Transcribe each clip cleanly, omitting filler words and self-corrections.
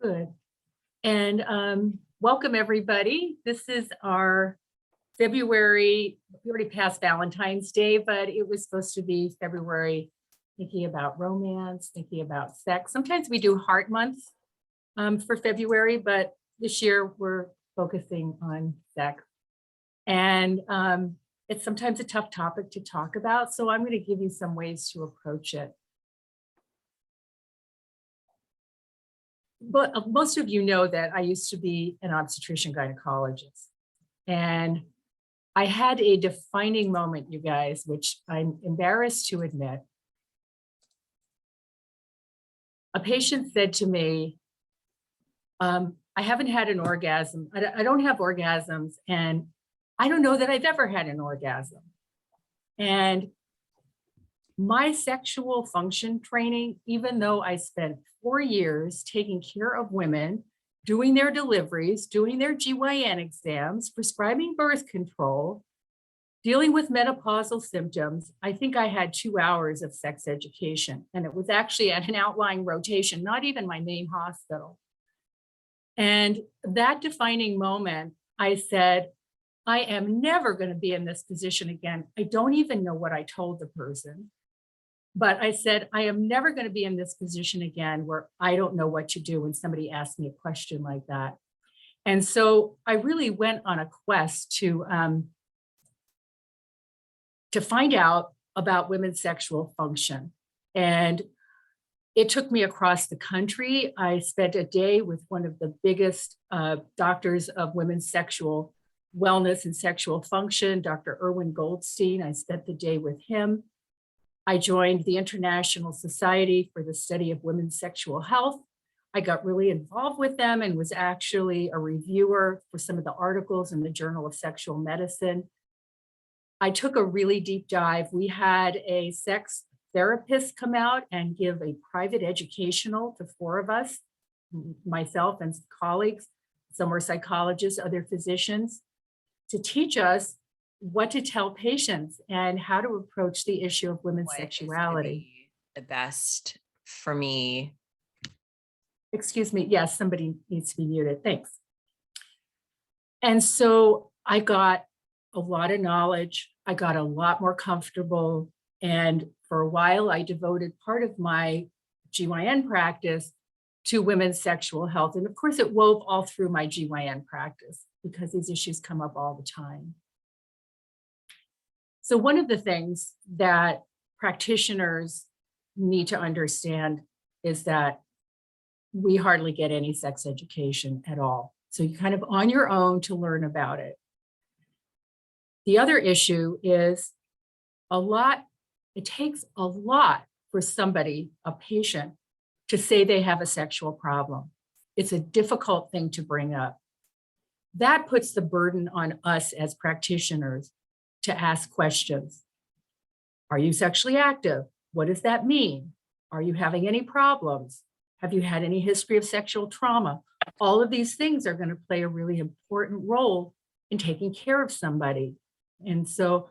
Good. And welcome, everybody. This is our February, we already passed Valentine's Day, but it was supposed to be February, thinking about romance, thinking about sex. Sometimes we do heart months for February, but this year we're focusing on sex. And it's sometimes a tough topic to talk about, so I'm going to give you some ways to approach it. But most of you know that I used to be an obstetrician gynecologist. And I had a defining moment, you guys, which I'm embarrassed to admit. A patient said to me, I haven't had an orgasm. I don't have orgasms, and I don't know that I've ever had an orgasm. And my sexual function training, even though I spent 4 years taking care of women, doing their deliveries, doing their GYN exams, prescribing birth control, dealing with menopausal symptoms, I think I had 2 hours of sex education. And it was actually at an outlying rotation, not even my main hospital. And that defining moment, I said, I am never going to be in this position again. I don't even know what I told the person. But I said, I am never going to be in this position again where I don't know what to do when somebody asks me a question like that. And so I really went on a quest to find out about women's sexual function. And it took me across the country. I spent a day with one of the biggest doctors of women's sexual wellness and sexual function, Dr. Irwin Goldstein. I spent the day with him. I joined the International Society for the Study of Women's Sexual Health. I got really involved with them and was actually a reviewer for some of the articles in the Journal of Sexual Medicine. I took a really deep dive. We had a sex therapist come out and give a private educational to 4 of us, myself and colleagues. Some were psychologists, other physicians, to teach us what to tell patients and how to approach the issue of women's sexuality. The best for me. Excuse me. Yes, somebody needs to be muted. Thanks. And so I got a lot of knowledge. I got a lot more comfortable. And for a while, I devoted part of my GYN practice to women's sexual health. And of course, it wove all through my GYN practice because these issues come up all the time. So one of the things that practitioners need to understand is that we hardly get any sex education at all. So you're kind of on your own to learn about it. The other issue is it takes a lot for somebody, a patient, to say they have a sexual problem. It's a difficult thing to bring up. That puts the burden on us as practitioners to ask questions. Are you sexually active? What does that mean? Are you having any problems? Have you had any history of sexual trauma? All of these things are going to play a really important role in taking care of somebody. And so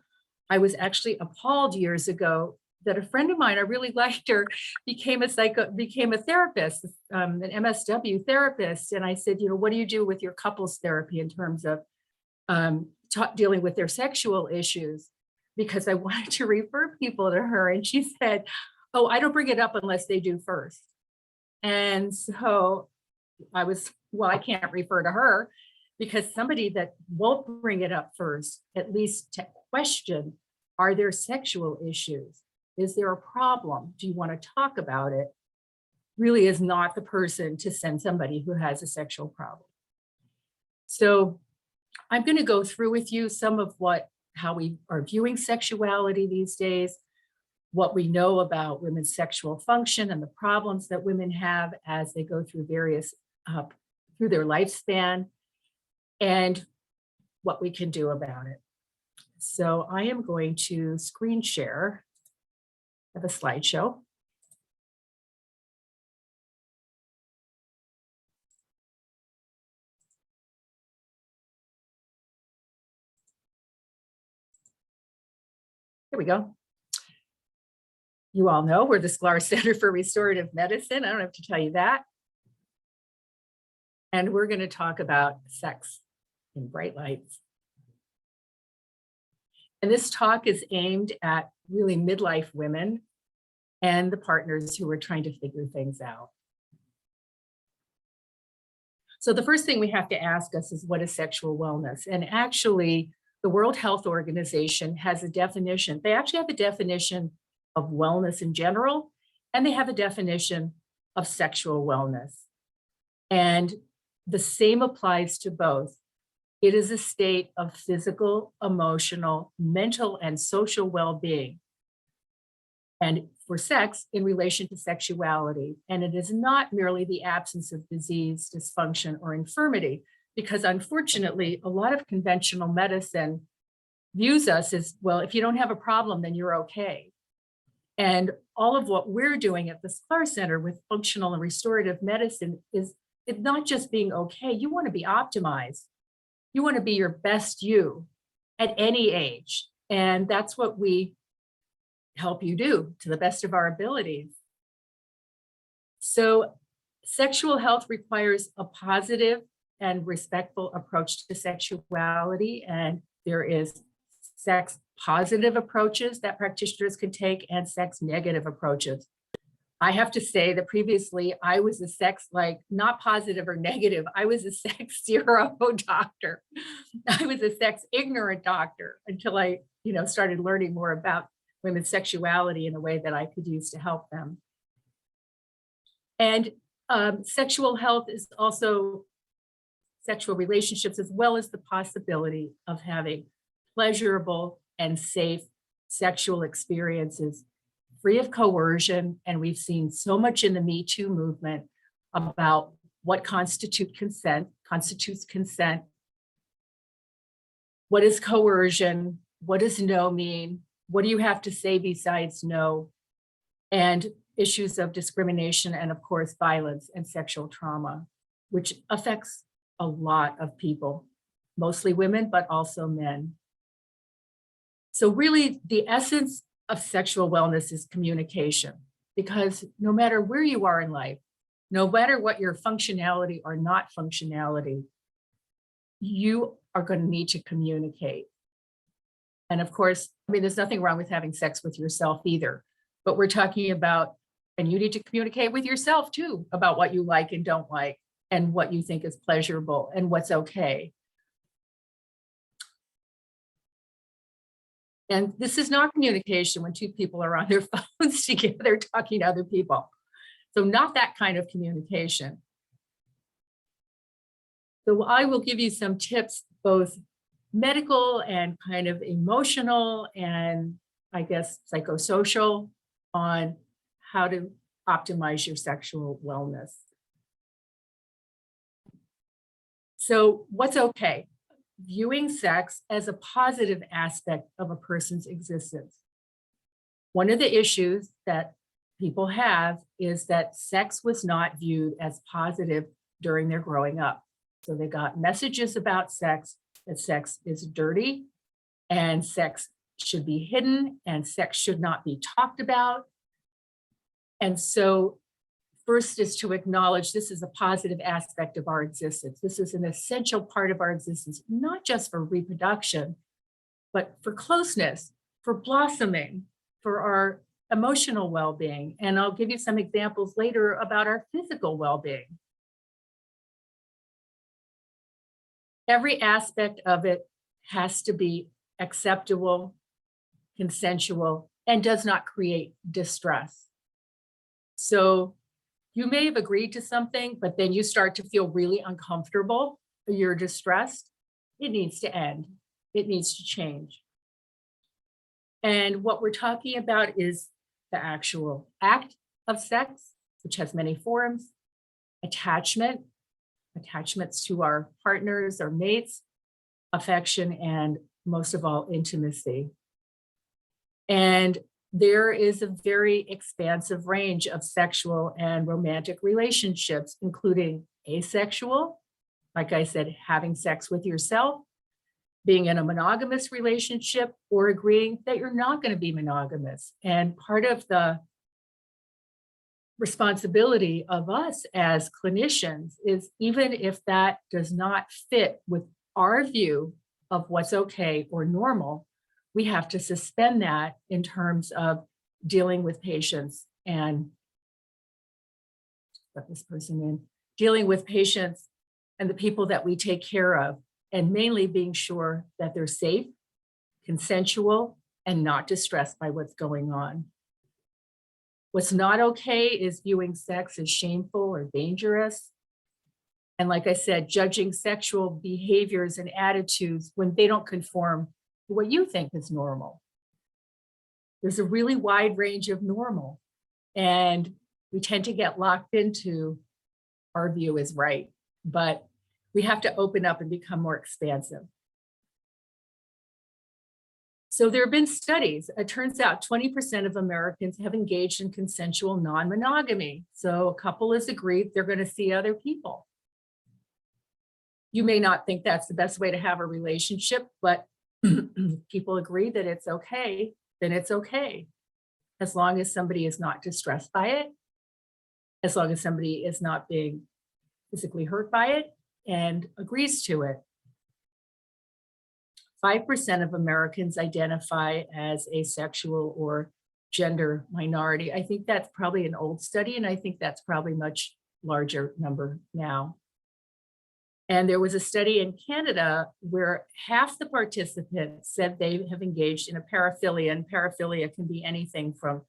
I was actually appalled years ago that a friend of mine, I really liked her, became a therapist, an MSW therapist. And I said, what do you do with your couples therapy in terms of dealing with their sexual issues? Because I wanted to refer people to her. And she said, oh, I don't bring it up unless they do first. And so I can't refer to her because somebody that won't bring it up first, at least to question, are there sexual issues? Is there a problem? Do you want to talk about it? Really is not the person to send somebody who has a sexual problem. So I'm going to go through with you some of how we are viewing sexuality these days, what we know about women's sexual function and the problems that women have as they go through through their lifespan, and what we can do about it. So I am going to screen share of a slideshow. Here we go. You all know we're the Sklar Center for Restorative Medicine. I don't have to tell you that. and we're going to talk about sex in bright lights. And this talk is aimed at really midlife women and the partners who are trying to figure things out. So the first thing we have to ask us is, what is sexual wellness? And actually, the World Health Organization has a definition. They actually have a definition of wellness in general, and they have a definition of sexual wellness. And the same applies to both. It is a state of physical, emotional, mental, and social well-being. And for sex, in relation to sexuality. And it is not merely the absence of disease, dysfunction, or infirmity, because unfortunately, a lot of conventional medicine views us as, well, if you don't have a problem, then you're okay. And all of what we're doing at the Sklar Center with functional and restorative medicine is it's not just being okay. You want to be optimized. You want to be your best you at any age. And that's what we help you do to the best of our abilities. So sexual health requires a positive and respectful approach to sexuality. And there is sex positive approaches that practitioners can take and sex negative approaches. I have to say that previously I was a sex, like, not positive or negative. I was a sex zero doctor. I was a sex ignorant doctor until I, started learning more about women's sexuality in a way that I could use to help them. And sexual health is also sexual relationships, as well as the possibility of having pleasurable and safe sexual experiences free of coercion. And we've seen so much in the Me Too movement about what constitutes consent, what is coercion, what does no mean, what do you have to say besides no, and issues of discrimination and, of course, violence and sexual trauma, which affects a lot of people, mostly women, but also men. So really, the essence of sexual wellness is communication, because no matter where you are in life, no matter what your functionality or not functionality, you are going to need to communicate. And of course, there's nothing wrong with having sex with yourself either, but we're talking about, and you need to communicate with yourself too, about what you like and don't like, and what you think is pleasurable and what's okay. And this is not communication when two people are on their phones together talking to other people. So not that kind of communication. So I will give you some tips, both medical and kind of emotional and, I guess, psychosocial, on how to optimize your sexual wellness. So what's okay? Viewing sex as a positive aspect of a person's existence. One of the issues that people have is that sex was not viewed as positive during their growing up. So they got messages about sex, that sex is dirty and sex should be hidden and sex should not be talked about. And so first is to acknowledge this is a positive aspect of our existence. This is an essential part of our existence, not just for reproduction, but for closeness, for blossoming, for our emotional well-being. And I'll give you some examples later about our physical well-being. Every aspect of it has to be acceptable, consensual, and does not create distress. So you may have agreed to something, but then you start to feel really uncomfortable, you're distressed. It needs to end. It needs to change. And what we're talking about is the actual act of sex, which has many forms, attachments to our partners or mates, affection, and most of all, intimacy. And there is a very expansive range of sexual and romantic relationships, including asexual, like I said, having sex with yourself, being in a monogamous relationship, or agreeing that you're not going to be monogamous. And part of the responsibility of us as clinicians is, even if that does not fit with our view of what's okay or normal, we have to suspend that in terms of dealing with patients and let this person in, dealing with patients and the people that we take care of, and mainly being sure that they're safe, consensual, and not distressed by what's going on. What's not okay is viewing sex as shameful or dangerous. And like I said, judging sexual behaviors and attitudes when they don't conform to what you think is normal. There's a really wide range of normal, and we tend to get locked into our view is right, but we have to open up and become more expansive. So there have been studies. It turns out 20% of Americans have engaged in consensual non-monogamy. So a couple is agreed they're going to see other people. You may not think that's the best way to have a relationship, but people agree that it's okay, then it's okay. As long as somebody is not distressed by it, as long as somebody is not being physically hurt by it and agrees to it. 5% of Americans identify as asexual or gender minority. I think that's probably an old study, and I think that's probably much larger number now. And there was a study in Canada where half the participants said they have engaged in a paraphilia, and paraphilia can be anything from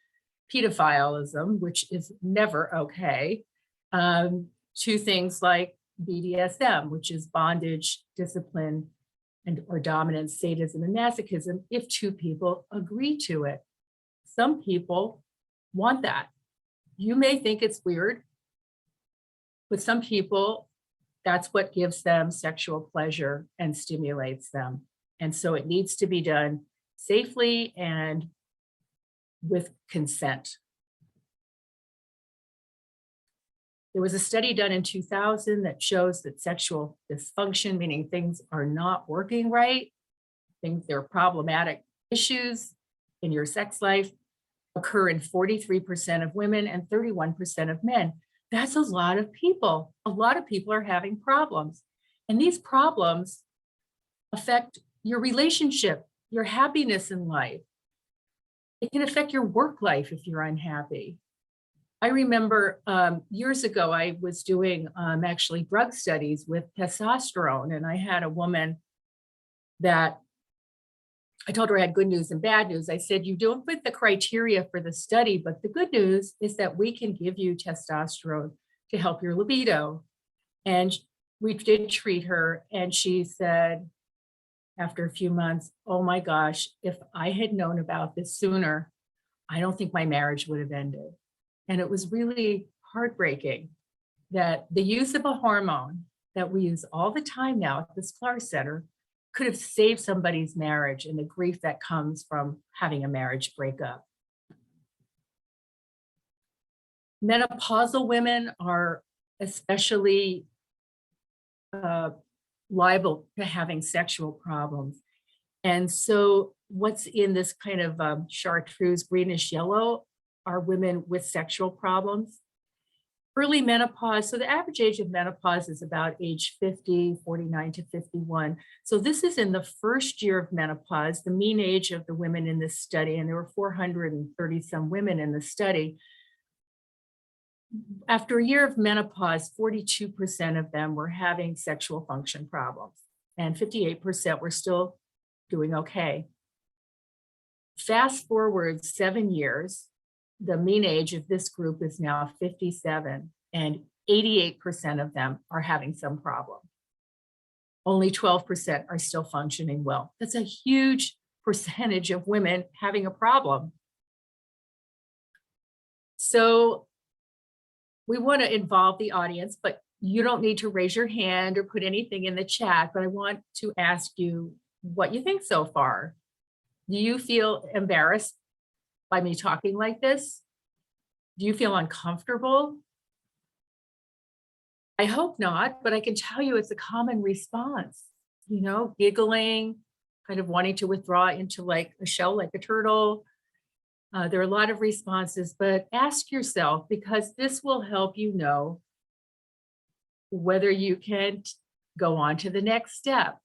pedophilism, which is never okay, to things like BDSM, which is bondage, discipline, and or dominance, sadism, and masochism, if two people agree to it. Some people want that. You may think it's weird, but some people, that's what gives them sexual pleasure and stimulates them. And so it needs to be done safely and with consent. There was a study done in 2000 that shows that sexual dysfunction, meaning things are not working right, there are problematic issues in your sex life, occur in 43% of women and 31% of men. That's a lot of people. A lot of people are having problems. And these problems affect your relationship, your happiness in life. It can affect your work life if you're unhappy. I remember years ago, I was doing actually drug studies with testosterone, and I had a woman that I told her I had good news and bad news. I said, you don't fit the criteria for the study, but the good news is that we can give you testosterone to help your libido. And we did treat her, and she said, after a few months, oh my gosh, if I had known about this sooner, I don't think my marriage would have ended. And it was really heartbreaking that the use of a hormone that we use all the time now at the Sklar Center could have saved somebody's marriage and the grief that comes from having a marriage break up. Menopausal women are especially liable to having sexual problems. And so what's in this kind of chartreuse greenish yellow are women with sexual problems. Early menopause, so the average age of menopause is about age 50, 49 to 51. So this is in the first year of menopause, the mean age of the women in this study, and there were 430 some women in the study. After a year of menopause, 42% of them were having sexual function problems, and 58% were still doing okay. Fast forward 7 years, the mean age of this group is now 57, and 88% of them are having some problem. Only 12% are still functioning well. That's a huge percentage of women having a problem. So we want to involve the audience, but you don't need to raise your hand or put anything in the chat, but I want to ask you what you think so far. Do you feel embarrassed by me talking like this? Do you feel uncomfortable? I hope not, but I can tell you it's a common response, you know, giggling, kind of wanting to withdraw into like a shell, like a turtle. There are a lot of responses, but ask yourself, because this will help you know whether you can go on to the next step.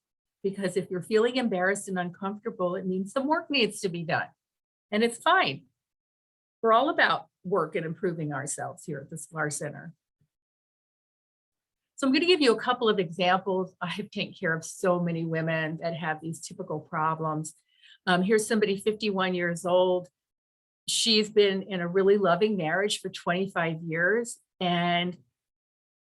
Because if you're feeling embarrassed and uncomfortable, it means some work needs to be done. And it's fine. We're all about work and improving ourselves here at the Sklar Center. So I'm going to give you a couple of examples. I've taken care of so many women that have these typical problems. Here's somebody 51 years old. She's been in a really loving marriage for 25 years. And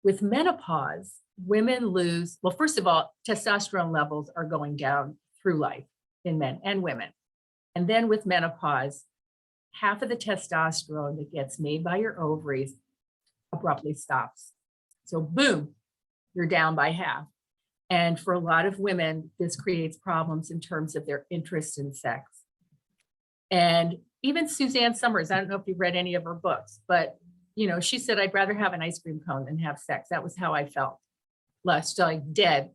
with menopause, women lose, well, first of all, testosterone levels are going down through life in men and women. And then with menopause, half of the testosterone that gets made by your ovaries abruptly stops. So boom, you're down by half. And for a lot of women, this creates problems in terms of their interest in sex. And even Suzanne Summers, I don't know if you've read any of her books, but she said, I'd rather have an ice cream cone than have sex. That was how I felt. Lust, like dead,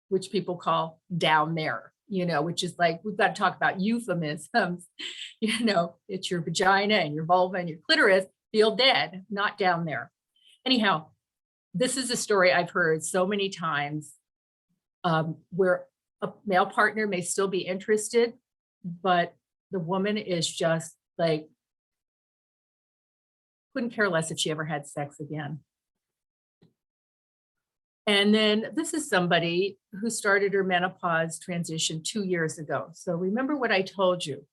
which people call down there, which is like, we've got to talk about euphemisms. It's your vagina and your vulva and your clitoris feel dead, not down there. Anyhow, this is a story I've heard so many times where a male partner may still be interested, but the woman is just like, couldn't care less if she ever had sex again. And then this is somebody who started her menopause transition 2 years ago. So remember what I told you.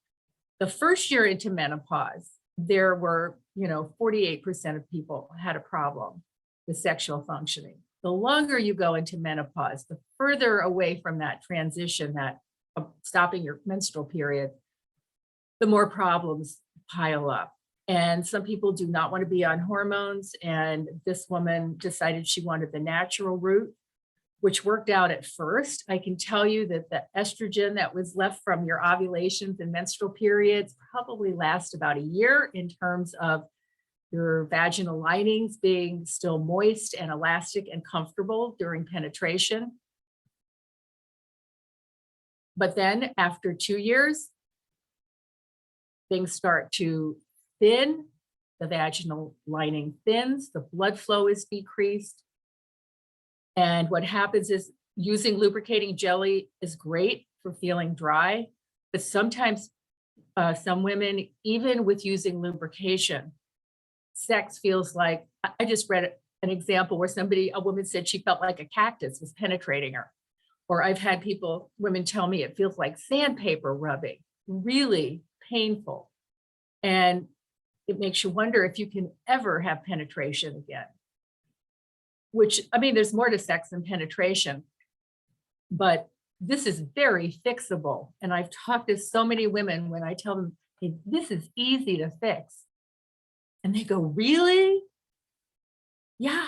The first year into menopause, there were, 48% of people had a problem with sexual functioning. The longer you go into menopause, the further away from that transition, that stopping your menstrual period, the more problems pile up. And some people do not want to be on hormones. And this woman decided she wanted the natural route, which worked out at first. I can tell you that the estrogen that was left from your ovulations and menstrual periods probably last about a year in terms of your vaginal linings being still moist and elastic and comfortable during penetration. But then after 2 years, things start to thin, the vaginal lining thins, the blood flow is decreased. And what happens is using lubricating jelly is great for feeling dry, but sometimes some women, even with using lubrication, sex feels like, I just read an example where a woman said she felt like a cactus was penetrating her. Or I've had women tell me it feels like sandpaper rubbing, really painful. And it makes you wonder if you can ever have penetration again. There's more to sex than penetration, but this is very fixable. And I've talked to so many women when I tell them, hey, this is easy to fix. And they go, really? Yeah.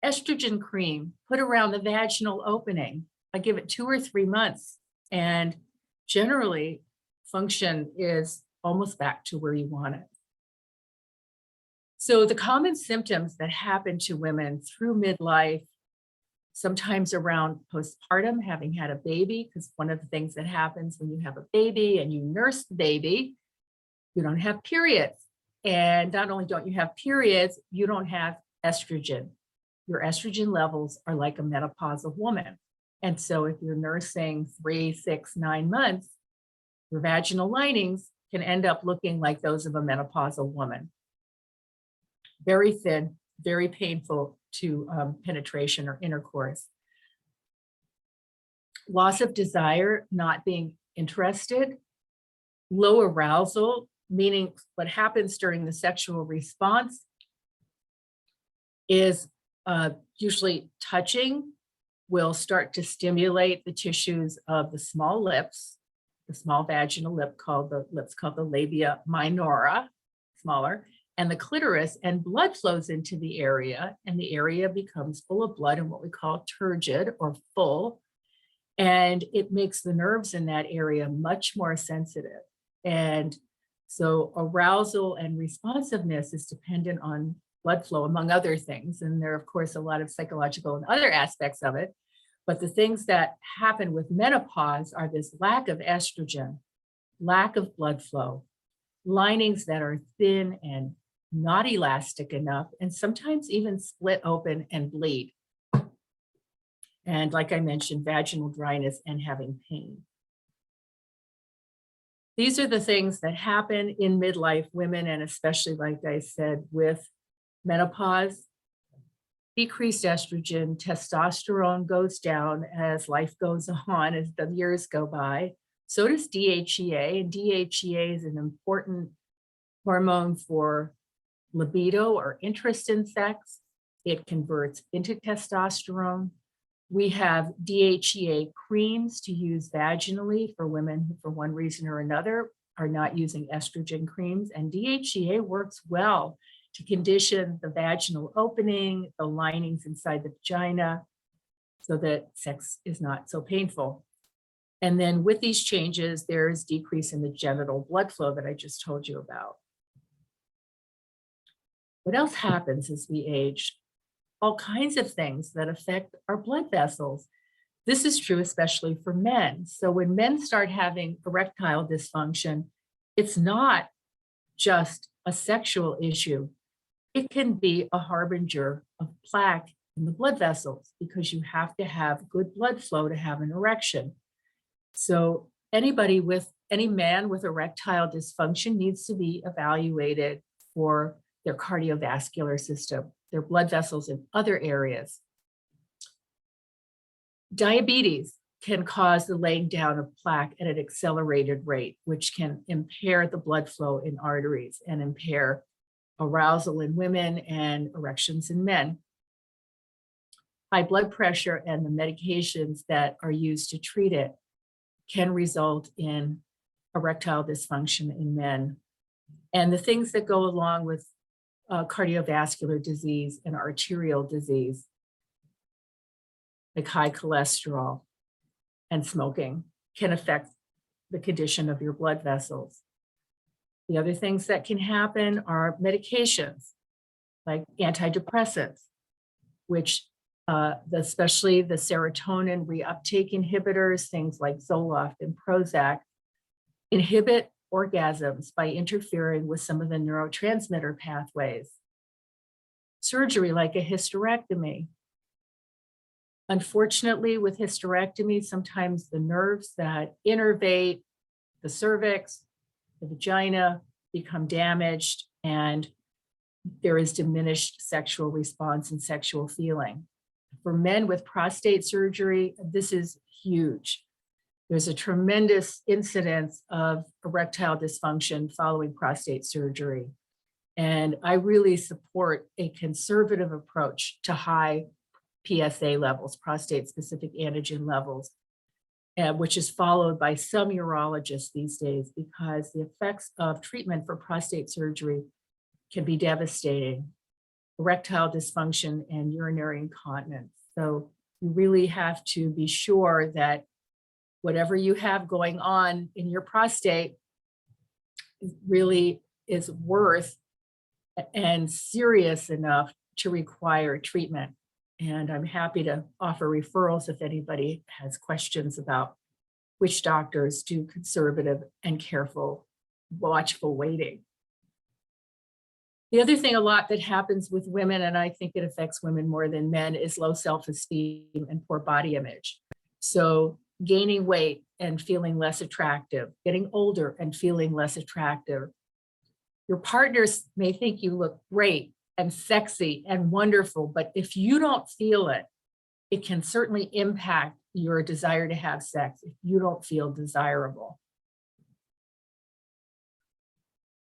Estrogen cream, put around the vaginal opening. I give it 2 or 3 months. And generally, function is almost back to where you want it. So the common symptoms that happen to women through midlife, sometimes around postpartum, having had a baby, because one of the things that happens when you have a baby and you nurse the baby, you don't have periods. And not only don't you have periods, you don't have estrogen. Your estrogen levels are like a menopausal woman. And so if you're nursing 3, 6, 9 months, your vaginal linings can end up looking like those of a menopausal woman. Very thin, very painful to penetration or intercourse. Loss of desire, not being interested. Low arousal, meaning what happens during the sexual response is usually touching will start to stimulate the tissues of the small lips, the small vaginal lip called the labia minora, smaller, and the clitoris, and blood flows into the area, and the area becomes full of blood and what we call turgid or full. And it makes the nerves in that area much more sensitive. And so arousal and responsiveness is dependent on blood flow, among other things. And there are, of course, a lot of psychological and other aspects of it. But the things that happen with menopause are this lack of estrogen, lack of blood flow, linings that are thin and not elastic enough, and sometimes even split open and bleed. And like I mentioned, vaginal dryness and having pain. These are the things that happen in midlife women, and especially, like I said, with menopause. Decreased estrogen, testosterone goes down as life goes on, as the years go by. So does DHEA, and DHEA is an important hormone for libido or interest in sex. It converts into testosterone. We have DHEA creams to use vaginally for women who, for one reason or another, are not using estrogen creams. And DHEA works well to condition the vaginal opening, the linings inside the vagina, so that sex is not so painful. And then with these changes, there's decrease in the genital blood flow that I just told you about. What else happens as we age? All kinds of things that affect our blood vessels. This is true especially for men. So when men start having erectile dysfunction, it's not just a sexual issue. It can be a harbinger of plaque in the blood vessels, because you have to have good blood flow to have an erection. So any man with erectile dysfunction needs to be evaluated for their cardiovascular system, their blood vessels in other areas. Diabetes can cause the laying down of plaque at an accelerated rate, which can impair the blood flow in arteries and impair arousal in women and erections in men. High blood pressure and the medications that are used to treat it can result in erectile dysfunction in men. And the things that go along with cardiovascular disease and arterial disease, like high cholesterol and smoking, can affect the condition of your blood vessels. The other things that can happen are medications, like antidepressants, which especially the serotonin reuptake inhibitors, things like Zoloft and Prozac, inhibit orgasms by interfering with some of the neurotransmitter pathways. Surgery like a hysterectomy. Unfortunately, with hysterectomy, sometimes the nerves that innervate the cervix, the vagina, become damaged, and there is diminished sexual response and sexual feeling. For men with prostate surgery, this is huge. There's a tremendous incidence of erectile dysfunction following prostate surgery. And I really support a conservative approach to high PSA levels, prostate-specific antigen levels, which is followed by some urologists these days, because the effects of treatment for prostate surgery can be devastating. Erectile dysfunction and urinary incontinence. So you really have to be sure that whatever you have going on in your prostate really is worth and serious enough to require treatment. And I'm happy to offer referrals if anybody has questions about which doctors do conservative and careful, watchful waiting. The other thing a lot that happens with women, and I think it affects women more than men, is low self-esteem and poor body image. So gaining weight and feeling less attractive, getting older and feeling less attractive. Your partners may think you look great and sexy and wonderful, but if you don't feel it, it can certainly impact your desire to have sex if you don't feel desirable.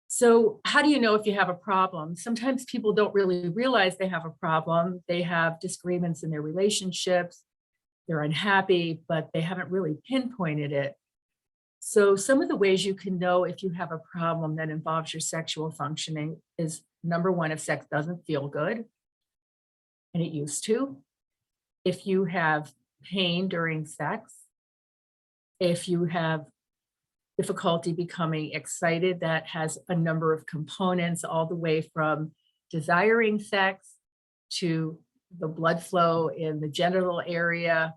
So how do you know if you have a problem? Sometimes people don't really realize they have a problem. They have disagreements in their relationships. They're unhappy, but they haven't really pinpointed it. So some of the ways you can know if you have a problem that involves your sexual functioning is, number one, if sex doesn't feel good, and it used to. If you have pain during sex, if you have difficulty becoming excited, that has a number of components, all the way from desiring sex to the blood flow in the genital area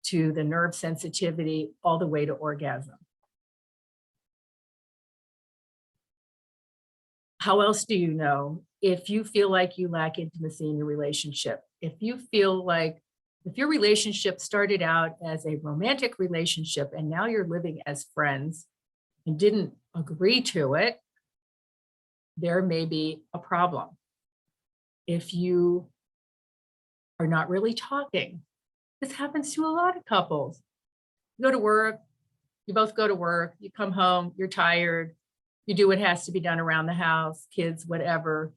to the nerve sensitivity, all the way to orgasm. How else do you know if you feel like you lack intimacy in your relationship? If you feel like if your relationship started out as a romantic relationship and now you're living as friends and didn't agree to it, there may be a problem. If you are not really talking, this happens to a lot of couples. You go to work, you both go to work, you come home, you're tired, you do what has to be done around the house, kids, whatever.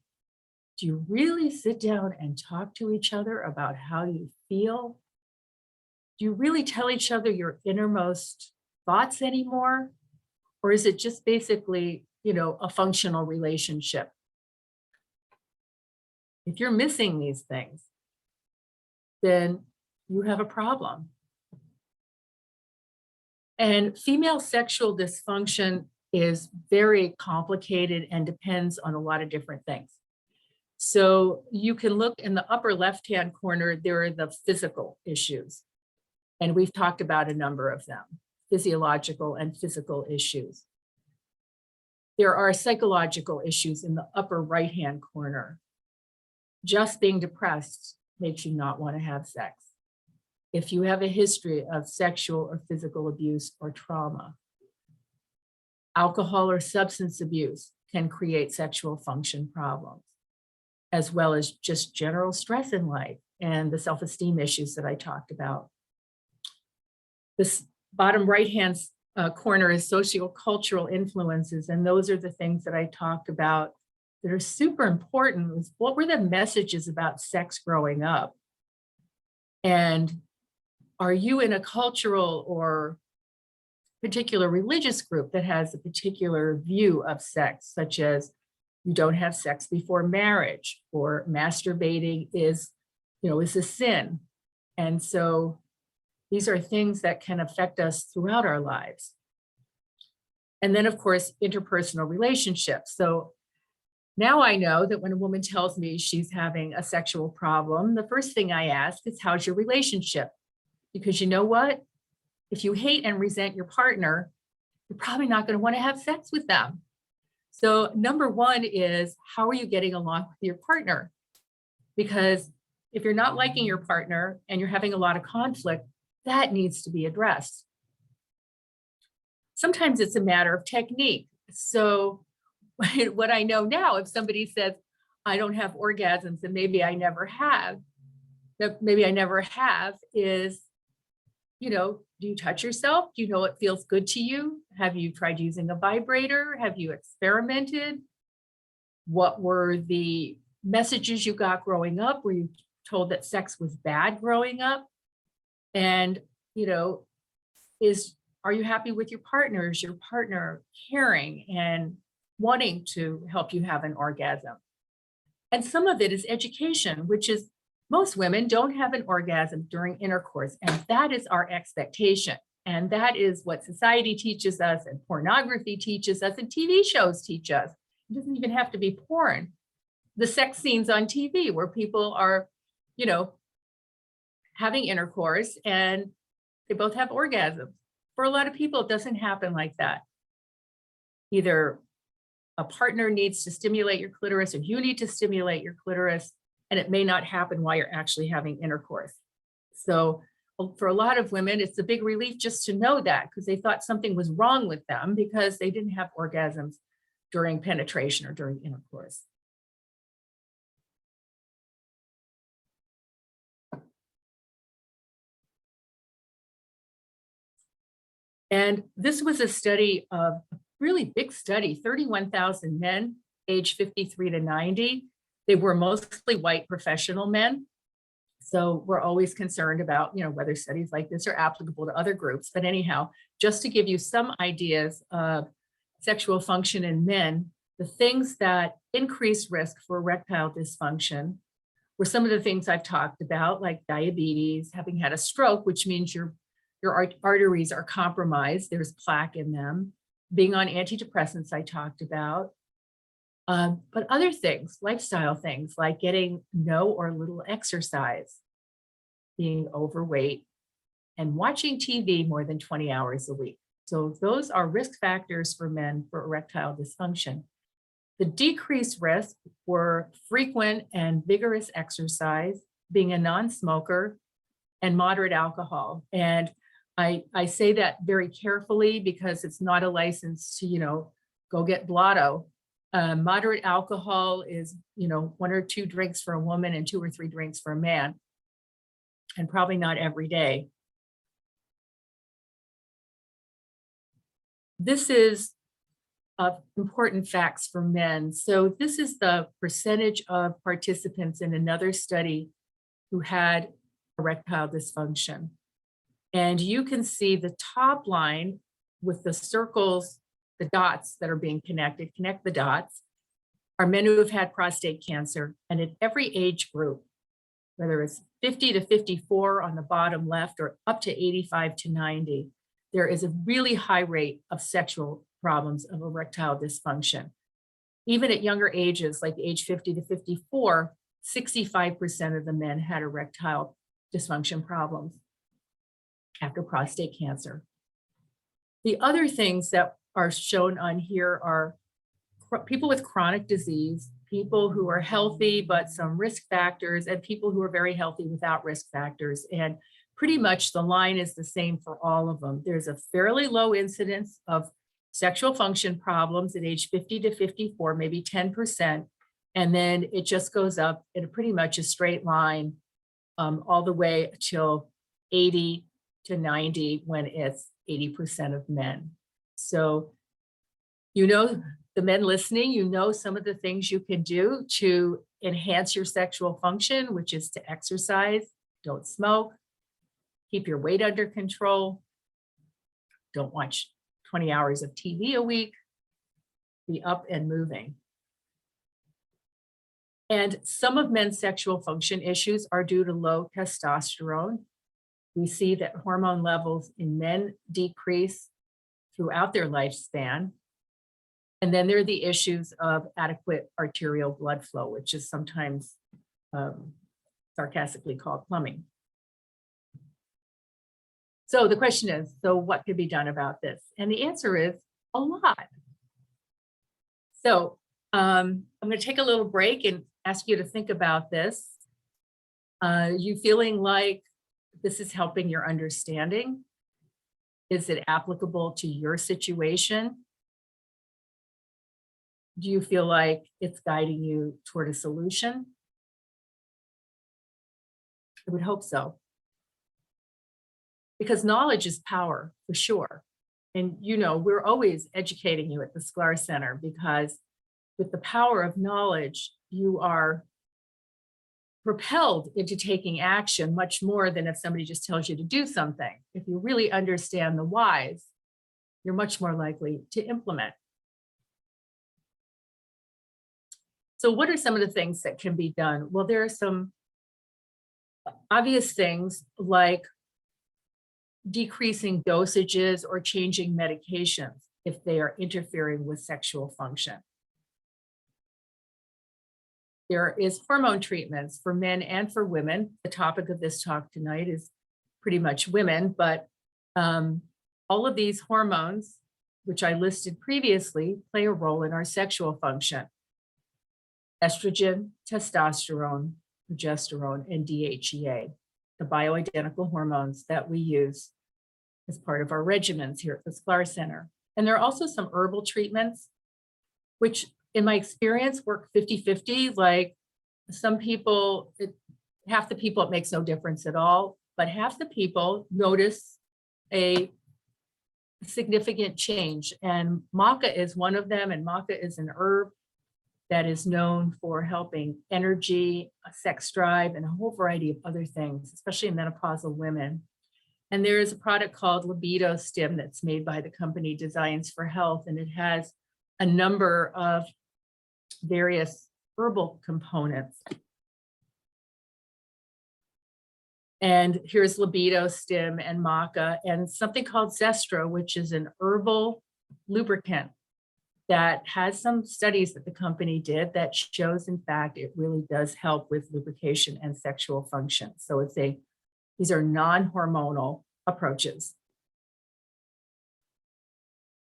Do you really sit down and talk to each other about how you feel? Do you really tell each other your innermost thoughts anymore? Or is it just basically, a functional relationship? If you're missing these things, then you have a problem. And female sexual dysfunction is very complicated and depends on a lot of different things. So you can look in the upper left-hand corner, there are the physical issues. And we've talked about a number of them, physiological and physical issues. There are psychological issues in the upper right-hand corner. Just being depressed makes you not want to have sex. If you have a history of sexual or physical abuse or trauma, alcohol or substance abuse can create sexual function problems, as well as just general stress in life and the self-esteem issues that I talked about. This bottom right-hand corner is sociocultural influences, and those are the things that I talked about that are super important. What were the messages about sex growing up? And are you in a cultural or particular religious group that has a particular view of sex, such as you don't have sex before marriage, or masturbating is a sin? And so these are things that can affect us throughout our lives. And then, of course, interpersonal relationships. So now I know that when a woman tells me she's having a sexual problem, the first thing I ask is, how's your relationship? Because you know what? If you hate and resent your partner, you're probably not going to want to have sex with them. So number one is, how are you getting along with your partner? Because if you're not liking your partner and you're having a lot of conflict, that needs to be addressed. Sometimes it's a matter of technique. So what I know now, if somebody says, I don't have orgasms and maybe I never have, is, do you touch yourself? Do you know what feels good to you? Have you tried using a vibrator? Have you experimented? What were the messages you got growing up? Were you told that sex was bad growing up? And, are you happy with your partner? Is your partner caring and wanting to help you have an orgasm? And some of it is education, which is most women don't have an orgasm during intercourse, and that is our expectation. And that is what society teaches us, and pornography teaches us, and TV shows teach us. It doesn't even have to be porn. The sex scenes on TV where people are, having intercourse and they both have orgasms. For a lot of people, it doesn't happen like that. Either a partner needs to stimulate your clitoris, or you need to stimulate your clitoris, and it may not happen while you're actually having intercourse. So for a lot of women, it's a big relief just to know that, because they thought something was wrong with them because they didn't have orgasms during penetration or during intercourse. And this was a study of a really big study, 31,000 men aged 53 to 90. They were mostly white professional men. So we're always concerned about, whether studies like this are applicable to other groups. But anyhow, just to give you some ideas of sexual function in men, the things that increase risk for erectile dysfunction were some of the things I've talked about, like diabetes, having had a stroke, which means your arteries are compromised, there's plaque in them, being on antidepressants I talked about, but other things, lifestyle things like getting no or little exercise, being overweight, and watching TV more than 20 hours a week. So those are risk factors for men for erectile dysfunction. The decreased risk were frequent and vigorous exercise, being a non-smoker, and moderate alcohol. And I say that very carefully because it's not a license to, go get blotto. Moderate alcohol is, 1 or 2 drinks for a woman and 2 or 3 drinks for a man, and probably not every day. This is important facts for men. So this is the percentage of participants in another study who had erectile dysfunction. And you can see the top line with the circles, the dots that are being connected, connect the dots, are men who have had prostate cancer. And in every age group, whether it's 50 to 54 on the bottom left or up to 85 to 90, there is a really high rate of sexual problems of erectile dysfunction. Even at younger ages, like age 50 to 54, 65% of the men had erectile dysfunction problems after prostate cancer. The other things that are shown on here are people with chronic disease, people who are healthy but some risk factors, and people who are very healthy without risk factors. And pretty much the line is the same for all of them. There's a fairly low incidence of sexual function problems at age 50 to 54, maybe 10%. And then it just goes up in pretty much a straight line all the way till 80 to 90 when it's 80% of men. So, the men listening, some of the things you can do to enhance your sexual function, which is to exercise, don't smoke, keep your weight under control, don't watch 20 hours of TV a week, be up and moving. And some of men's sexual function issues are due to low testosterone. We see that hormone levels in men decrease throughout their lifespan. And then there are the issues of adequate arterial blood flow, which is sometimes sarcastically called plumbing. So the question is, so what could be done about this? And the answer is a lot. So I'm going to take a little break and ask you to think about this. You feeling like this is helping your understanding? Is it applicable to your situation? Do you feel like it's guiding you toward a solution? I would hope so. Because knowledge is power, for sure. And we're always educating you at the Sklar Center, because with the power of knowledge, you are propelled into taking action much more than if somebody just tells you to do something. If you really understand the whys, you're much more likely to implement. So what are some of the things that can be done? Well, there are some obvious things like decreasing dosages or changing medications if they are interfering with sexual function. There is hormone treatments for men and for women. The topic of this talk tonight is pretty much women, but all of these hormones, which I listed previously, play a role in our sexual function. Estrogen, testosterone, progesterone, and DHEA, the bioidentical hormones that we use as part of our regimens here at the Sklar Center. And there are also some herbal treatments, which in my experience work 50-50. Like some people, half the people, it makes no difference at all, but half the people notice a significant change. And maca is one of them, and maca is an herb that is known for helping energy, sex drive, and a whole variety of other things, especially in menopausal women. And there is a product called Libido Stim that's made by the company Designs for Health, and it has a number of various herbal components. And here's Libido Stim and maca, and something called Zestra, which is an herbal lubricant that has some studies that the company did that shows, in fact, it really does help with lubrication and sexual function. So these are non-hormonal approaches.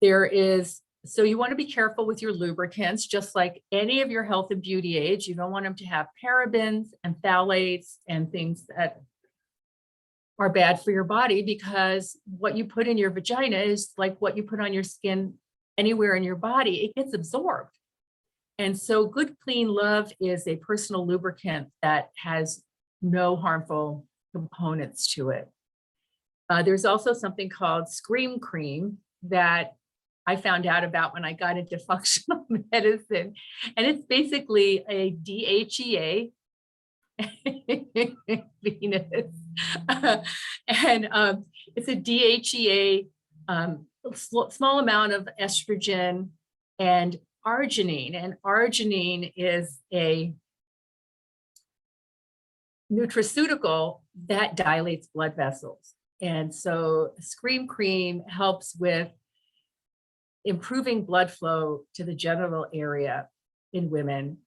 There is So you want to be careful with your lubricants, just like any of your health and beauty aids. You don't want them to have parabens and phthalates and things that are bad for your body, because what you put in your vagina is like what you put on your skin anywhere in your body. It gets absorbed. And so Good Clean Love is a personal lubricant that has no harmful components to it. There's also something called Scream Cream that I found out about when I got into functional medicine. And it's basically a DHEA Venus. And it's a DHEA, small amount of estrogen and arginine. And arginine is a nutraceutical that dilates blood vessels. And so Scream Cream helps with improving blood flow to the genital area in women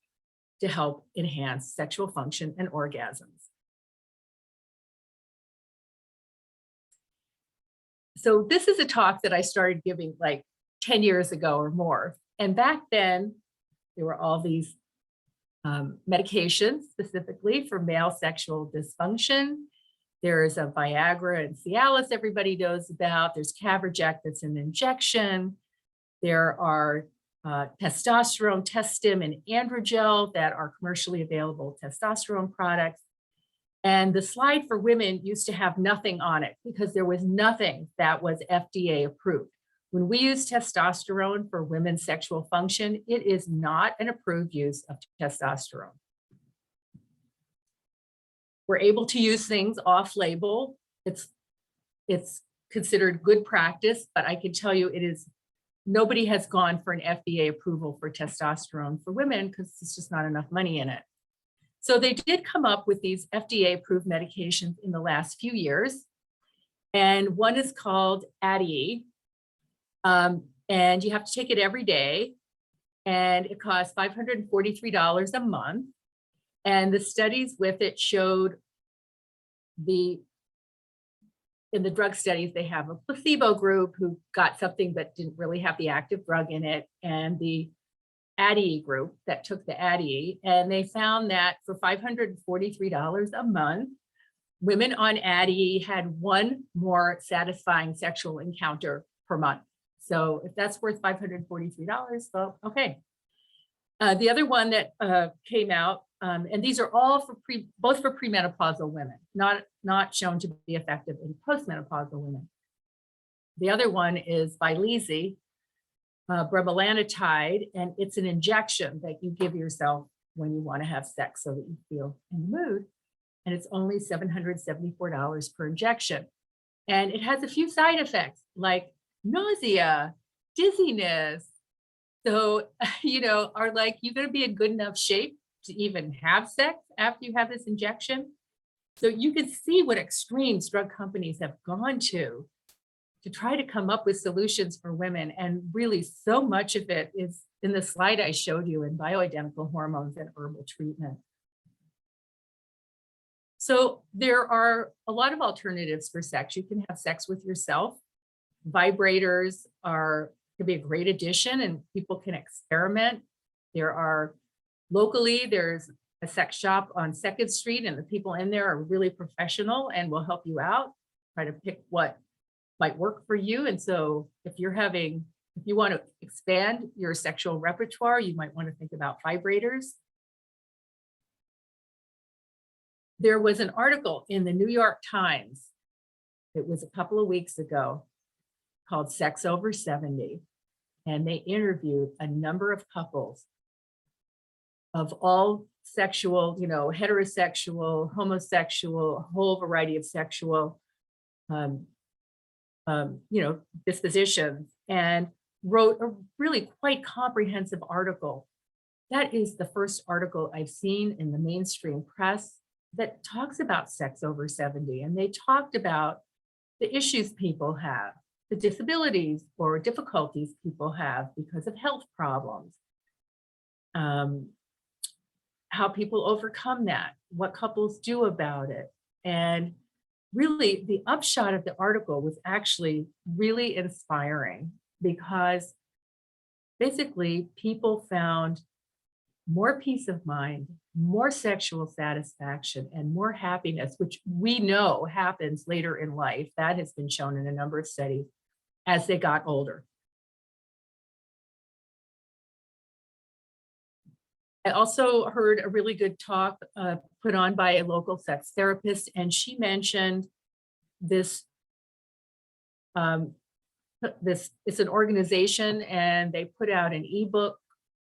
to help enhance sexual function and orgasms. So this is a talk that I started giving like 10 years ago or more. And back then, there were all these medications specifically for male sexual dysfunction. There's a Viagra and Cialis everybody knows about. There's Caverject that's an injection. There are testosterone, Testim, and Androgel that are commercially available testosterone products. And the slide for women used to have nothing on it because there was nothing that was FDA approved. When we use testosterone for women's sexual function, it is not an approved use of testosterone. We're able to use things off-label. It's considered good practice, but I can tell you nobody has gone for an FDA approval for testosterone for women because there's just not enough money in it. So they did come up with these FDA approved medications in the last few years. And one is called Addyi. And you have to take it every day. And it costs $543 a month. And the studies with it showed in the drug studies, they have a placebo group who got something but didn't really have the active drug in it, and the Addyi group that took the Addyi. And they found that for $543 a month, women on Addyi had one more satisfying sexual encounter per month. So if that's worth $543, well, okay. The other one that came out, and these are all both for premenopausal women, not shown to be effective in postmenopausal women. The other one is Vyleesi, bremelanotide, and it's an injection that you give yourself when you want to have sex so that you feel in the mood. And it's only $774 per injection. And it has a few side effects like nausea, dizziness. So, are like, you going to be in good enough shape to even have sex after you have this injection? So you can see what extremes drug companies have gone to try to come up with solutions for women. And really so much of it is in the slide I showed you in bioidentical hormones and herbal treatment. So there are a lot of alternatives for sex. You can have sex with yourself. Vibrators could be a great addition, and people can experiment. There's a sex shop on 2nd Street, and the people in there are really professional and will help you out, try to pick what might work for you. And so if you want to expand your sexual repertoire, you might want to think about vibrators. There was an article in the New York Times, it was a couple of weeks ago, called Sex Over 70. And they interviewed a number of couples of all sexual, heterosexual, homosexual, a whole variety of sexual, dispositions, and wrote a really quite comprehensive article. That is the first article I've seen in the mainstream press that talks about sex over 70. And they talked about the issues people have, the disabilities or difficulties people have because of health problems, how people overcome that, what couples do about it. And really, the upshot of the article was actually really inspiring, because basically people found more peace of mind, more sexual satisfaction, and more happiness, which we know happens later in life. That has been shown in a number of studies as they got older. I also heard a really good talk put on by a local sex therapist, and she mentioned this. It's an organization, and they put out an ebook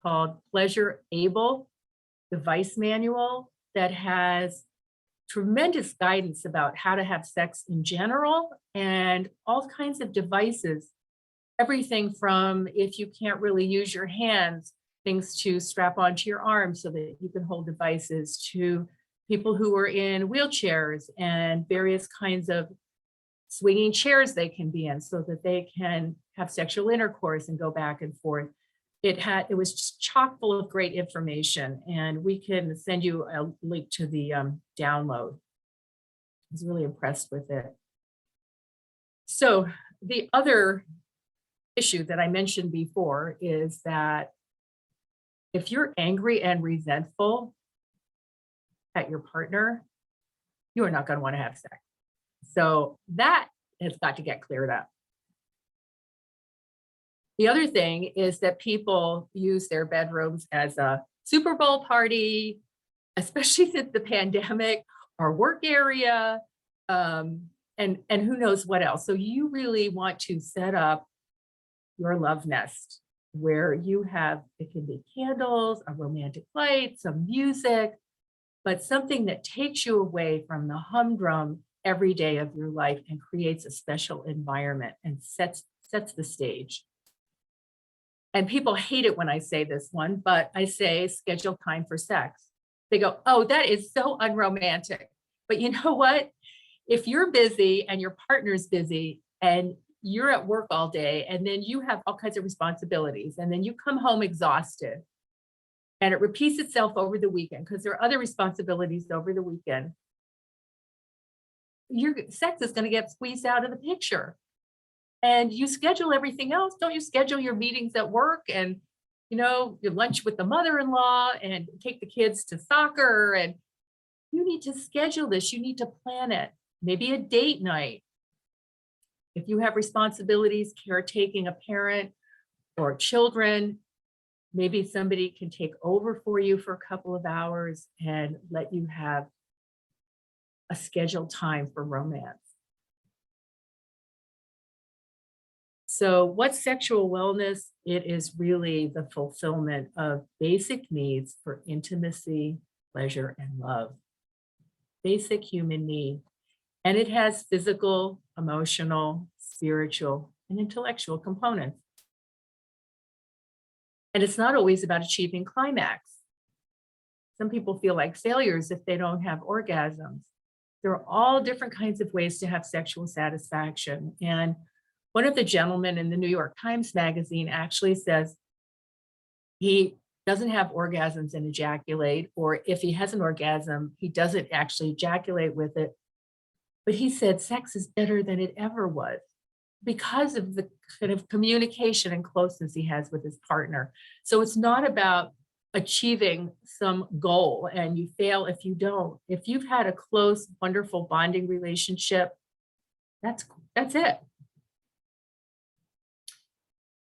called Pleasure Able Device Manual that has tremendous guidance about how to have sex in general and all kinds of devices. Everything from, if you can't really use your hands, things to strap onto your arms so that you can hold devices, to people who are in wheelchairs and various kinds of swinging chairs they can be in so that they can have sexual intercourse and go back and forth. It was just chock full of great information, and we can send you a link to the download. I was really impressed with it. So the other issue that I mentioned before is that if you're angry and resentful at your partner, you are not going to want to have sex. So that has got to get cleared up. The other thing is that people use their bedrooms as a Super Bowl party, especially since the pandemic, our work area, and who knows what else. So you really want to set up your love nest where you have, it can be candles, a romantic light, some music, but something that takes you away from the humdrum every day of your life and creates a special environment and sets the stage. And people hate it when I say this one, but I say schedule time for sex. They go, oh, that is so unromantic. But you know what? If you're busy and your partner's busy and you're at work all day, and then you have all kinds of responsibilities, and then you come home exhausted, and it repeats itself over the weekend because there are other responsibilities over the weekend, your sex is going to get squeezed out of the picture. And you schedule everything else. Don't you schedule your meetings at work and, your lunch with the mother-in-law and take the kids to soccer? And you need to schedule this. You need to plan it. Maybe a date night. If you have responsibilities, caretaking a parent or children, maybe somebody can take over for you for a couple of hours and let you have a scheduled time for romance. So what's sexual wellness? It is really the fulfillment of basic needs for intimacy, pleasure, and love. Basic human need. And it has physical, emotional, spiritual, and intellectual components. And it's not always about achieving climax. Some people feel like failures if they don't have orgasms. There are all different kinds of ways to have sexual satisfaction. And one of the gentlemen in the New York Times magazine actually says he doesn't have orgasms and ejaculate, or if he has an orgasm, he doesn't actually ejaculate with it. But he said sex is better than it ever was because of the kind of communication and closeness he has with his partner. So it's not about achieving some goal and you fail if you don't. If you've had a close, wonderful bonding relationship, that's it.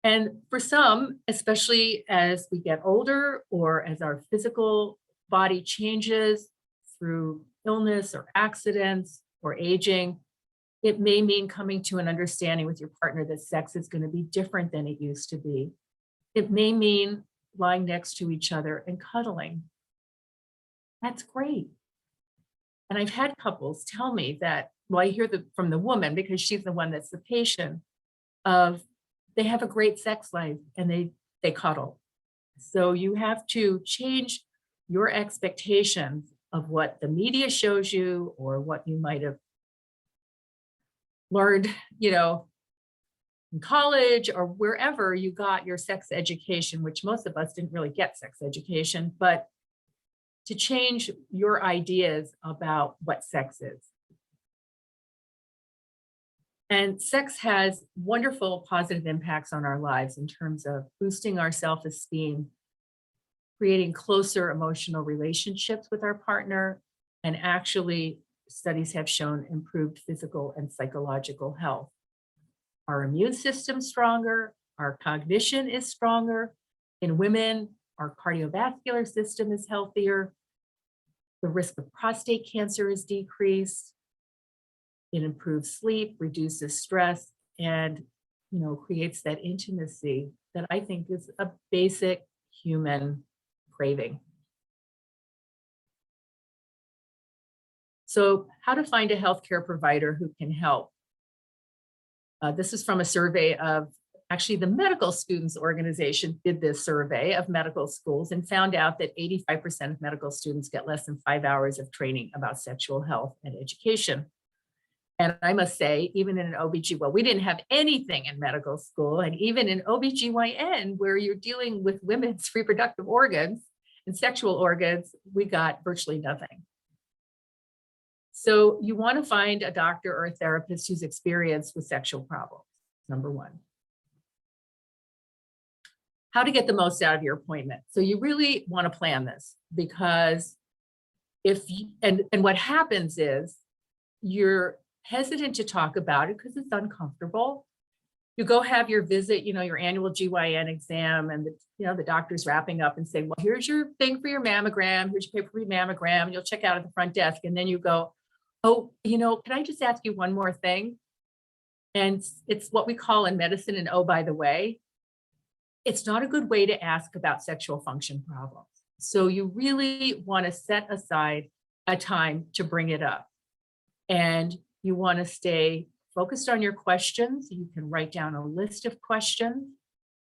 And for some, especially as we get older or as our physical body changes through illness or accidents or aging, it may mean coming to an understanding with your partner that sex is going to be different than it used to be. It may mean lying next to each other and cuddling. That's great. And I've had couples tell me that, well, I hear from the woman because she's the one that's the patient, of they have a great sex life and they cuddle. So you have to change your expectations of what the media shows you or what you might have learned, in college or wherever you got your sex education, which most of us didn't really get sex education, but to change your ideas about what sex is. And sex has wonderful positive impacts on our lives in terms of boosting our self-esteem, creating closer emotional relationships with our partner, and actually studies have shown improved physical and psychological health. Our immune system's stronger, our cognition is stronger. In women, our cardiovascular system is healthier. The risk of prostate cancer is decreased. It improves sleep, reduces stress, and creates that intimacy that I think is a basic human craving. So, how to find a healthcare provider who can help. This is from a survey of actually the Medical Students Organization did this survey of medical schools and found out that 85% of medical students get less than 5 hours of training about sexual health and education. And I must say, even in an OBGYN, we didn't have anything in medical school, and even in OBGYN, where you're dealing with women's reproductive organs and sexual organs, we got virtually nothing. So you want to find a doctor or a therapist who's experienced with sexual problems, number one. How to get the most out of your appointment. So you really want to plan this, because and what happens is you're hesitant to talk about it because it's uncomfortable. You go have your visit, your annual GYN exam, and the doctor's wrapping up and saying, well, here's your thing for your mammogram, here's your paper for your mammogram, and you'll check out at the front desk. And then you go, oh, can I just ask you one more thing? And it's what we call in medicine an oh, by the way. It's not a good way to ask about sexual function problems. So you really want to set aside a time to bring it up. And you want to stay focused on your questions. You can write down a list of questions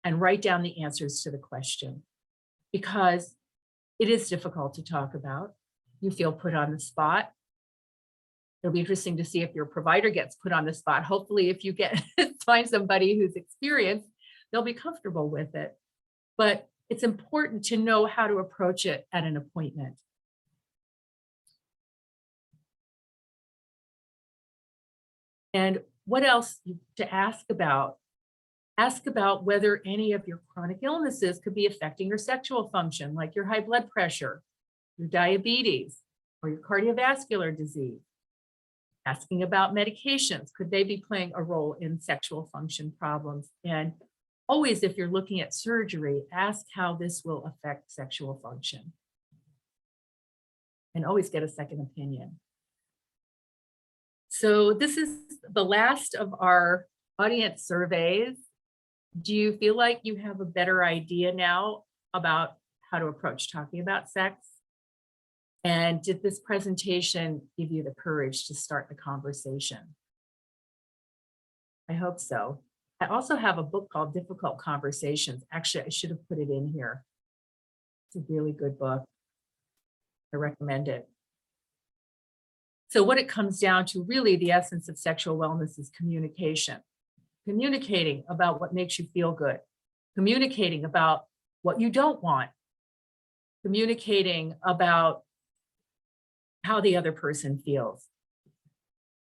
and write down the answers to the question, because it is difficult to talk about. You feel put on the spot. It'll be interesting to see if your provider gets put on the spot. Hopefully, if you find somebody who's experienced, they'll be comfortable with it. But it's important to know how to approach it at an appointment. And what else to ask about? Ask about whether any of your chronic illnesses could be affecting your sexual function, like your high blood pressure, your diabetes, or your cardiovascular disease. Asking about medications, could they be playing a role in sexual function problems? And always, if you're looking at surgery, ask how this will affect sexual function. And always get a second opinion. So this is the last of our audience surveys. Do you feel like you have a better idea now about how to approach talking about sex? And did this presentation give you the courage to start the conversation? I hope so. I also have a book called Difficult Conversations. Actually, I should have put it in here. It's a really good book. I recommend it. So what it comes down to, really, the essence of sexual wellness is communication. Communicating about what makes you feel good. Communicating about what you don't want. Communicating about how the other person feels.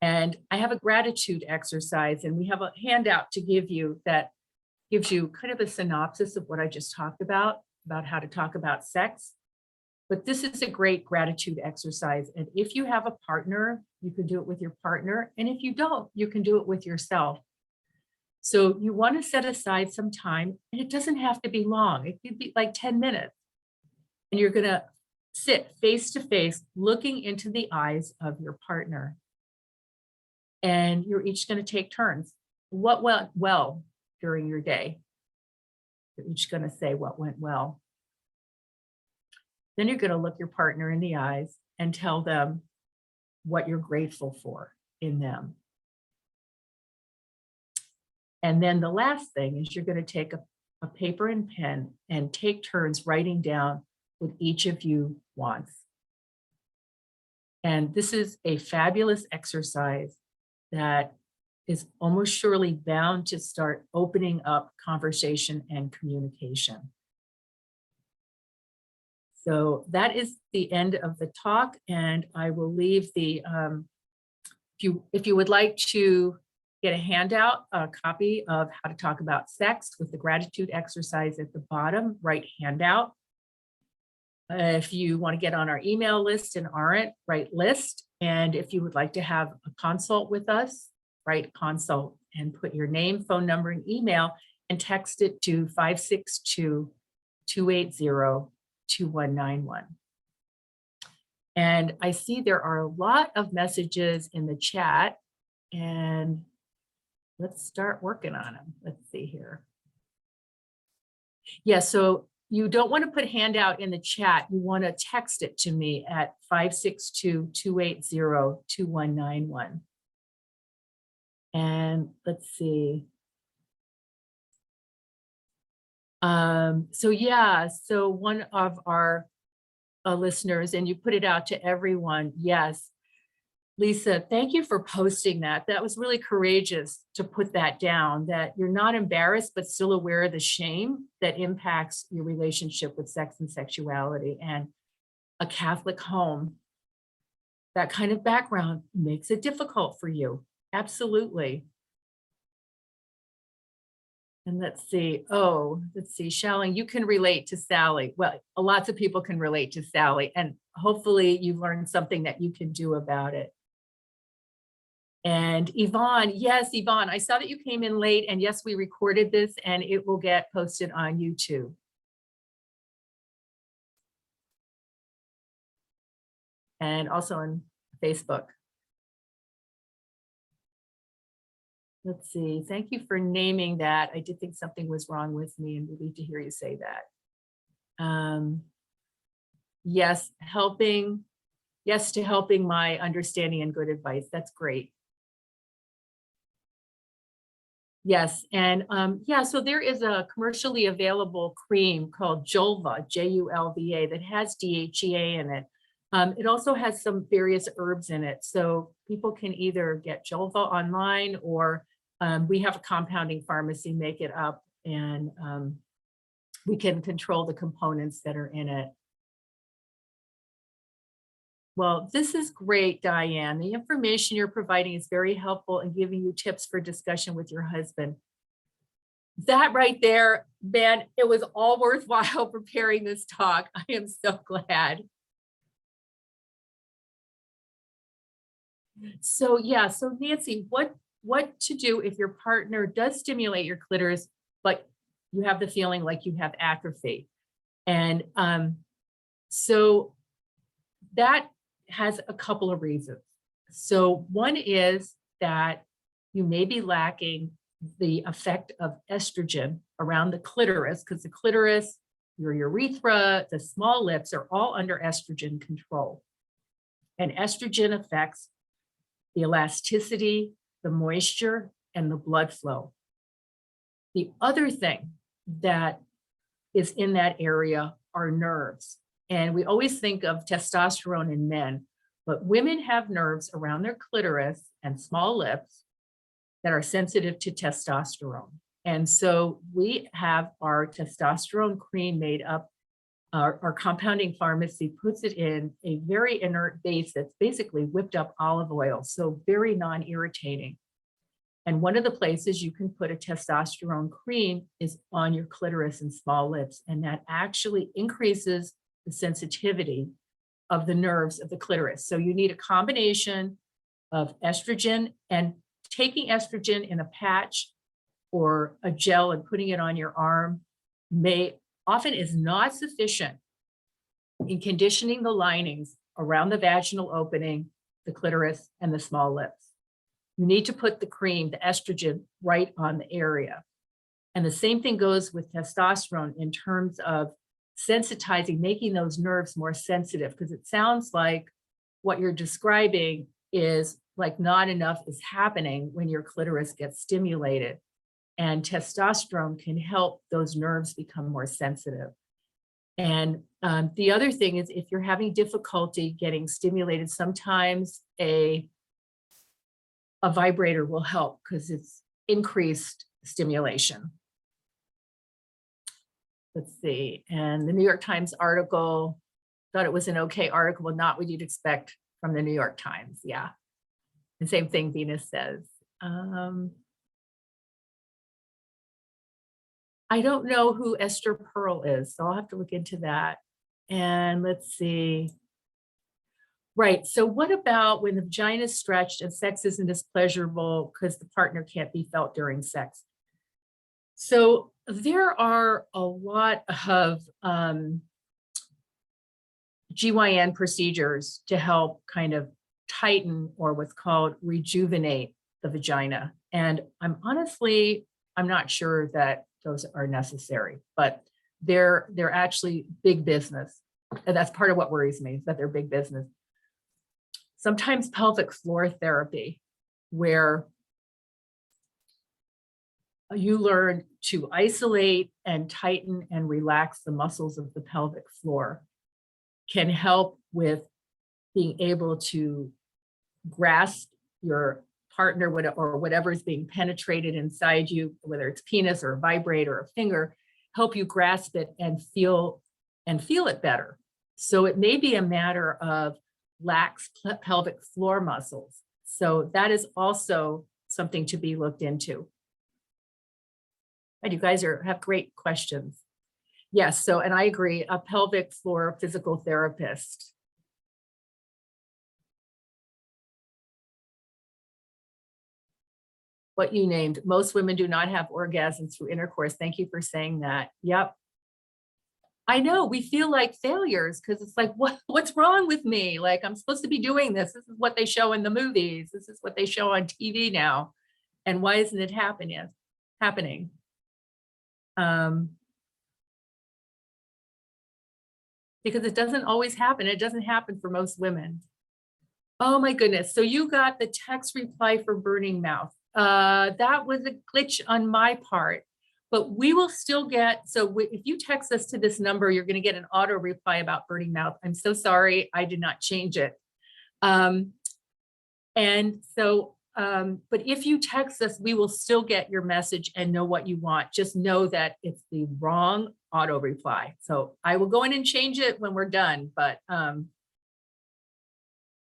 And I have a gratitude exercise, and we have a handout to give you that gives you kind of a synopsis of what I just talked about how to talk about sex. But this is a great gratitude exercise. And if you have a partner, you can do it with your partner. And if you don't, you can do it with yourself. So you want to set aside some time, and it doesn't have to be long. It could be like 10 minutes. And you're going to sit face to face, looking into the eyes of your partner. And you're each going to take turns. What went well during your day? You're each going to say what went well. Then you're going to look your partner in the eyes and tell them what you're grateful for in them. And then the last thing is you're going to take a paper and pen and take turns writing down what each of you wants. And this is a fabulous exercise that is almost surely bound to start opening up conversation and communication. So that is the end of the talk, and I will leave the, if you would like to get a handout, a copy of How to Talk About Sex with the gratitude exercise at the bottom, right handout. If you want to get on our email list and aren't, write list. And if you would like to have a consult with us, write consult and put your name, phone number, and email and text it to 562-280-2191. And I see there are a lot of messages in the chat, and let's start working on them. Let's see here. Yeah, so you don't want to put handout in the chat. You want to text it to me at 562-280-2191. And let's see. So yeah, so one of our listeners, and you put it out to everyone. Yes. Lisa, thank you for posting that. That was really courageous to put that down, that you're not embarrassed, but still aware of the shame that impacts your relationship with sex and sexuality. And a Catholic home, that kind of background makes it difficult for you. Absolutely. And let's see, Shelling, you can relate to Sally. Well, lots of people can relate to Sally, and hopefully you've learned something that you can do about it. And Yvonne, yes, Yvonne, I saw that you came in late, and yes, we recorded this and it will get posted on YouTube. And also on Facebook. Let's see, thank you for naming that. I did think something was wrong with me and relieved to hear you say that. Yes, yes to helping my understanding and good advice. That's great. Yes, and yeah, so there is a commercially available cream called Julva, Julva, that has DHEA in it. It also has some various herbs in it. So people can either get Julva online, or we have a compounding pharmacy make it up, and we can control the components that are in it. Well, this is great, Diane. The information you're providing is very helpful in giving you tips for discussion with your husband. That right there, man, it was all worthwhile preparing this talk. I am so glad. So yeah, so Nancy, what to do if your partner does stimulate your clitoris, but you have the feeling like you have atrophy? And so that has a couple of reasons. So one is that you may be lacking the effect of estrogen around the clitoris, because the clitoris, your urethra, the small lips are all under estrogen control. And estrogen affects the elasticity, the moisture, and the blood flow. The other thing that is in that area are nerves. And we always think of testosterone in men, but women have nerves around their clitoris and small lips that are sensitive to testosterone. And so we have our testosterone cream made up. Our compounding pharmacy puts it in a very inert base that's basically whipped up olive oil, so very non-irritating. And one of the places you can put a testosterone cream is on your clitoris and small lips, and that actually increases the sensitivity of the nerves of the clitoris. So you need a combination of estrogen, and taking estrogen in a patch or a gel and putting it on your arm often is not sufficient in conditioning the linings around the vaginal opening, the clitoris, and the small lips. You need to put the cream, the estrogen, right on the area. And the same thing goes with testosterone in terms of sensitizing, making those nerves more sensitive, because it sounds like what you're describing is like not enough is happening when your clitoris gets stimulated. And testosterone can help those nerves become more sensitive. And the other thing is, if you're having difficulty getting stimulated, sometimes a vibrator will help because it's increased stimulation. Let's see, and the New York Times article, thought it was an okay article, but not what you'd expect from the New York Times, yeah. The same thing Venus says. I don't know who Esther Pearl is, so I'll have to look into that. And let's see. Right. So what about when the vagina is stretched and sex isn't as pleasurable because the partner can't be felt during sex? So there are a lot of GYN procedures to help kind of tighten or what's called rejuvenate the vagina. And I'm not sure that those are necessary, but they're actually big business. And that's part of what worries me, that they're big business. Sometimes pelvic floor therapy, where you learn to isolate and tighten and relax the muscles of the pelvic floor, can help with being able to grasp your partner or whatever is being penetrated inside you, whether it's penis or a vibrator or a finger, help you grasp it and feel it better. So it may be a matter of lax pelvic floor muscles. So that is also something to be looked into. And you guys have great questions. Yes, so, and I agree, a pelvic floor physical therapist. What you named, most women do not have orgasms through intercourse. Thank you for saying that. Yep. I know, we feel like failures because it's like, what's wrong with me? Like, I'm supposed to be doing this. This is what they show in the movies. This is what they show on TV now. And why isn't it happening? Because it doesn't always happen. It doesn't happen for most women. Oh my goodness. So you got the text reply for burning mouth. That was a glitch on my part, but we will still get, so if you text us to this number, you're going to get an auto reply about burning mouth. I'm so sorry, I did not change it. And so, but if you text us, we will still get your message and know what you want. Just know that it's the wrong auto reply. So I will go in and change it when we're done, but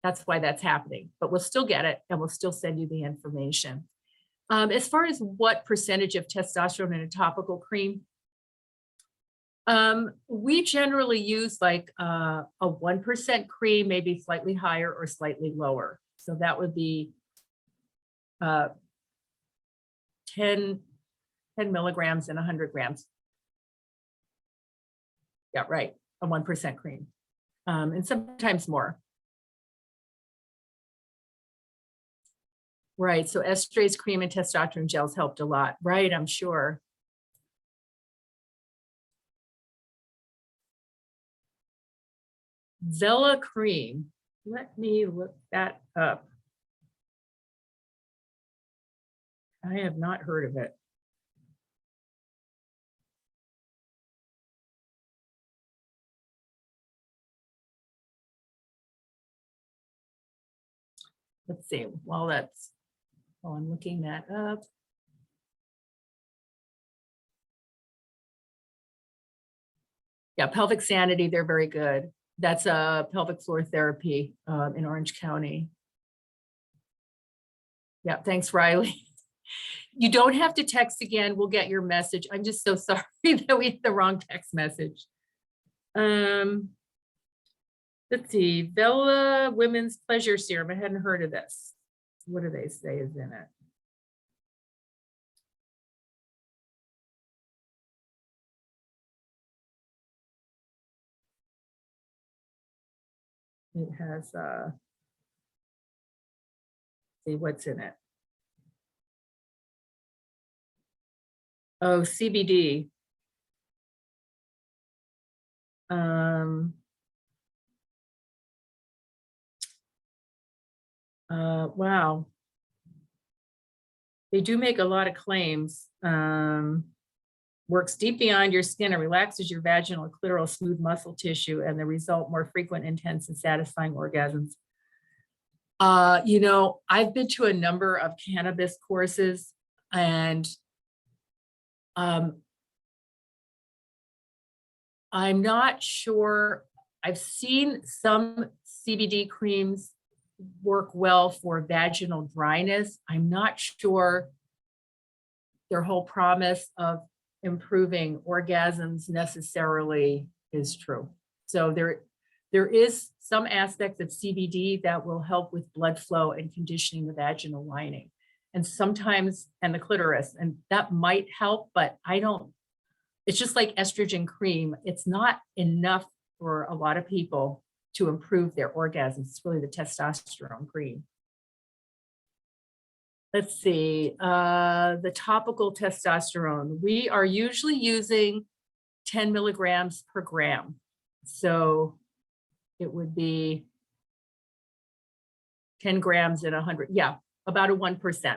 that's why that's happening. But we'll still get it and we'll still send you the information. As far as what percentage of testosterone in a topical cream, we generally use like a 1% cream, maybe slightly higher or slightly lower. So that would be 10 milligrams and 100 grams. Yeah, right. A 1% cream. And sometimes more. Right. So estrase cream and testosterone gels helped a lot. Right. I'm sure. Vela cream. Let me look that up. I have not heard of it. Let's see. While I'm looking that up. Yeah, pelvic sanity, they're very good. That's a pelvic floor therapy in Orange County. Yeah, thanks, Riley. You don't have to text again. We'll get your message. I'm just so sorry that we had the wrong text message. Let's see, Vela Women's Pleasure Serum. I hadn't heard of this. What do they say is in it? It has, see what's in it. Oh, CBD. Wow. They do make a lot of claims. Works deep beyond your skin and relaxes your vaginal and clitoral smooth muscle tissue, and the result more frequent, intense, and satisfying orgasms. You know, I've been to a number of cannabis courses, and I'm not sure. I've seen some CBD creams work well for vaginal dryness. I'm not sure their whole promise of improving orgasms necessarily is true. So there is some aspects of CBD that will help with blood flow and conditioning the vaginal lining. And sometimes, and the clitoris, and that might help, but it's just like estrogen cream. It's not enough for a lot of people to improve their orgasms. It's really the testosterone cream. Let's see, the topical testosterone. We are usually using 10 milligrams per gram. So it would be 10 grams in 100. Yeah, about a 1%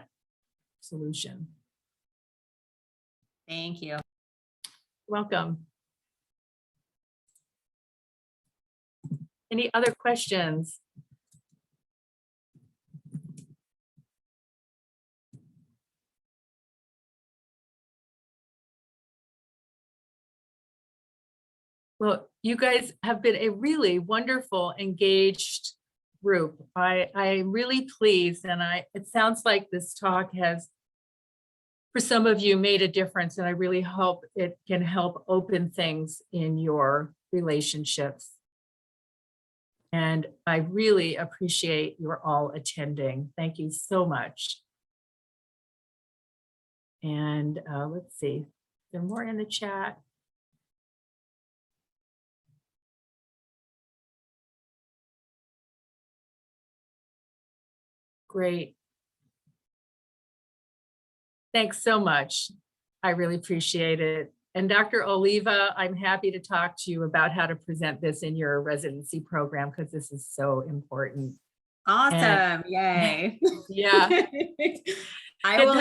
solution. Thank you. Welcome. Any other questions? Well, you guys have been a really wonderful, engaged group. I'm really pleased, and it sounds like this talk has, for some of you, made a difference, and I really hope it can help open things in your relationships. And I really appreciate your all attending. Thank you so much. And let's see, is there more in the chat? Great. Thanks so much. I really appreciate it. And Dr. Oliva, I'm happy to talk to you about how to present this in your residency program, because this is so important. Awesome. Yay. Yeah. I will